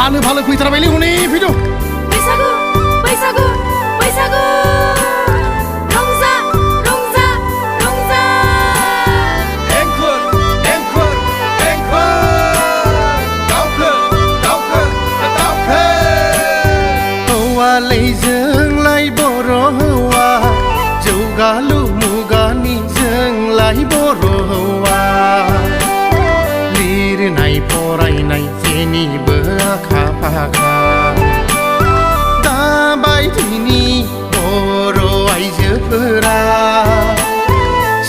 फालो फालो फैथारबायलै हनै फैद' बैसागु बैसागु बैसागु रंजा रंजा रंजा देंखोर देंखोर देंखोर दावखो दावखो दावखो हौवालाय बर' हौवा जौगालु मुगानि जोंलाय बर' हौवा लिरनाय फरायनाय जेनिबो आखा फाखा दाबायदिनि बर' आइजोफोरा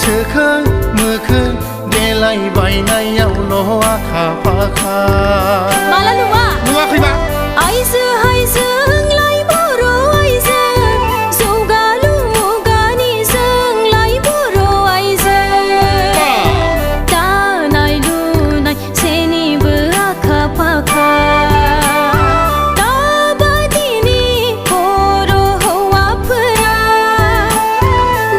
सोखों मोखों देलायबायनायावल' आखा फाखा माला नुवाखैबा आइजो जोंलाय बर' आइजो जौगालु मुगानि जोंलाय बर' आइजो दानाय लुनाय जेनिबो आखा फाखा दाबादिनि बर' हौवाफोरा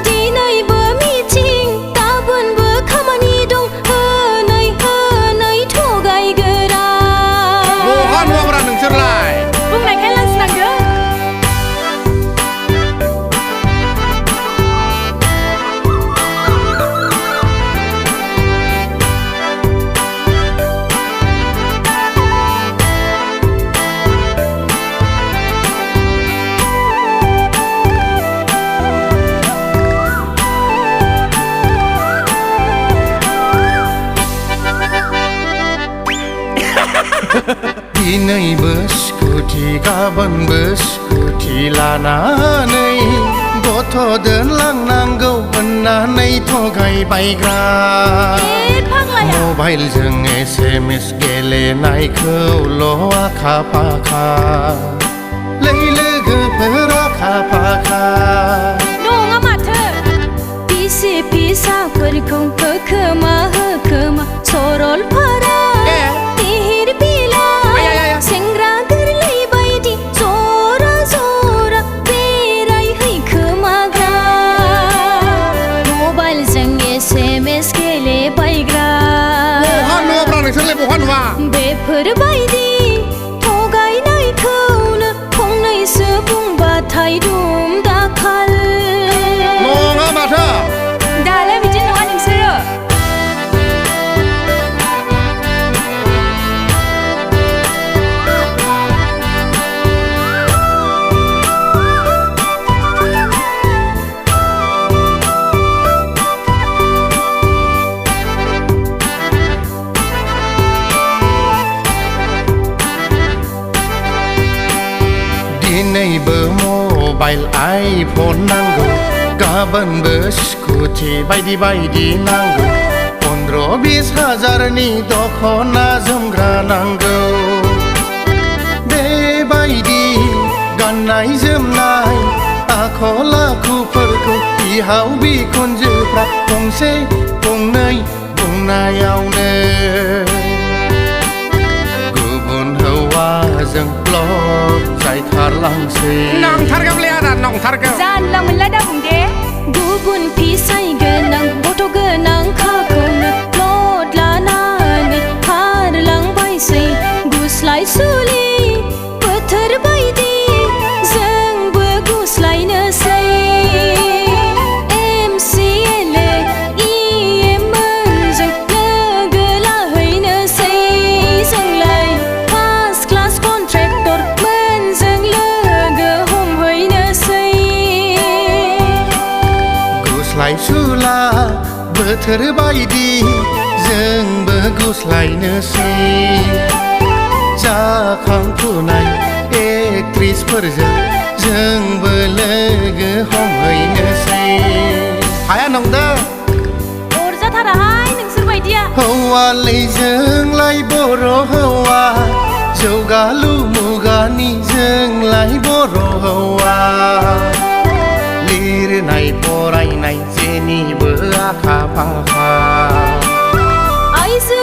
दिनैबो मिथिं गाबोनबो खामानि दं होनै होनै थगायगोरा बहा नुवाब्रा नोंसोरलाय बुंनायखाय लाजिनांगोन दिनैबो स्कुटि गाबोनबो स्कुटि लानानै गथ' दोनलांनांगौ होननानै थगायबायग्रा मबाइलजों SMS गेलेनायखौल' आखा फाखा लै लोगोफोर आखा फाखा नङा माथो बिसि फिसाफोरखौ होखोमा होखोमा सरलफोरा तिहिर बिलाइ सेंग्रा गोरलै बायदि जरा जरा बेरायहैखोमाग्रा मबाइलजों SMS गेलेबायग्रा बहा नुवाब्रा नोंसोरलाय बहा नुवा बेफोरबायदि थगायनायखौनो फंनैसो बुंबाथाय दुम दाखाल नङा माथो दालाय बिदि नङा नोंसोरो दिनैबो मबाइल आइफन नांगौ गाबोनबो स्कुटि बायदि बायदि नांगौ 15-20 हाजारनि दख'ना जोमग्रा नांगौ बेबायदि गाननाय जोमनाय आखल आखुफोरखौ बिहाव बिखुनजोफ्रा गंसे गंनै बुंनायावनो गुबुन हौवाजों ब्लक जायथारलांसै नंथारगौलै आदा नंथारगौ जानला मोनला दाबुं दे गुबुन फिसाय गोनां गथ' गोनां खाखौनो लद लानानै खारलांबायसै गुस्लाय सुलि बोथोर बायदि जोंबो गुस्लायनोसै MCLA EM मोनजों लोगो लाहैनोसै जोंलाय फार्स्ट क्लास कन्ट्रेक्टर मोनजों लोगो हमहैनोसै गुस्लायसुला बोथोर बायदि जोंबो गुस्लायनोसै जाखांफुनाय एक्ट्रिसफोरजों जोंबो लोगो हमहैनोसै हाया नंदों अरजाथाराहाय नोंसोर बायदिया हौवालै जोंलाय बर' हौवा जौगालु मुगानि जोंलाय बर' हौवा लिरनाय फरायनाय जेनिबो आखा फाखा आइजो